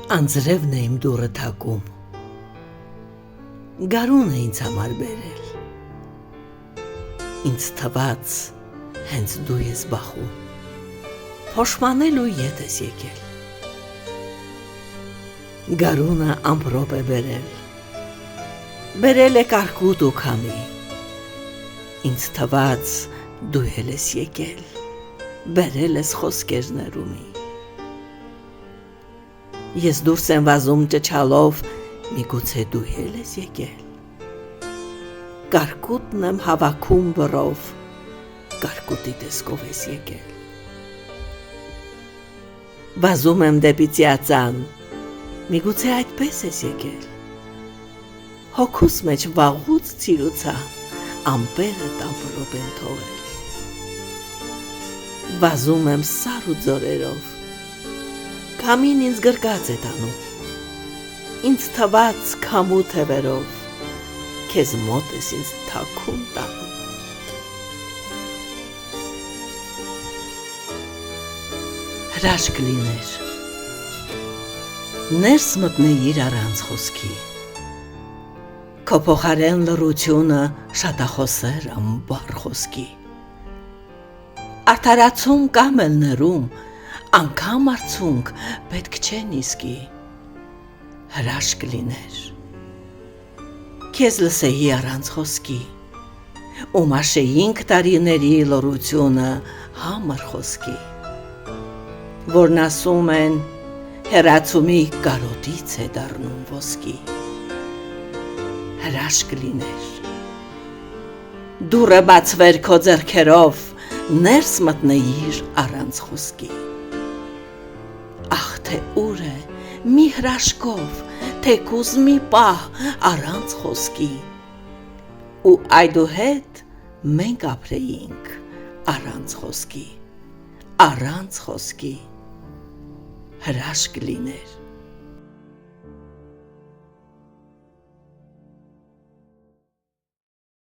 Անձրևն է իմ դուռը թակում, գարուն է ինձ համար բերել, ինձ թված հենց դու ես բախում, փոշմանելու ետ ես եկել, գարունը ամպրոպ է բերել է կարկուտ ու քամի, ինձ թված դու էլ ես եկել, բերել ես խոսքեր ներումի, ես դուրս եմ վազում ճչալով, միգուցե դու էլ ես եկել, կարկուտն եմ հավաքում բռով, կարկուտի տեսքով ես եկել, վազում եմ դեպի ծիածան, միգուցե այդպես ես եկել, հոգուս մեջ վաղուց ցիրուցա, ամպերը տամպրոպ են թողել, վազում եմ սար ու ձորերով, քամին ինձ գրկած է տանում, ինձ թված քամու թևերով, քեզ մոտ ես ինձ թաքուն տանում, հրաշք լիներ, ներս մտնեիր առանց խոսքի, քո փոխարեն լռությունը շատախոսեր ամբար խոսքի, արդարացում կամ էլ ներում, անգամ արցունք պետք չեն իսկի, հրաշք լիներ, քեզ լսեի առանց խոսքի, ու մաշեինք տարիների լռությունը համր խոսքի, որն ասում են հեռացումի կարոտից է դառնում ոսկի, հրաշք լիներ, դուռը բացվեր քո ձեռքերով, ներս մտնեիր առանց խոսքի, ախ թե ուր է, մի հրաշքով, թեկուզ մի պահ առանց խոսքի, ու այդուհետ մենք ապրեինք առանց խոսքի, հրաշք լիներ,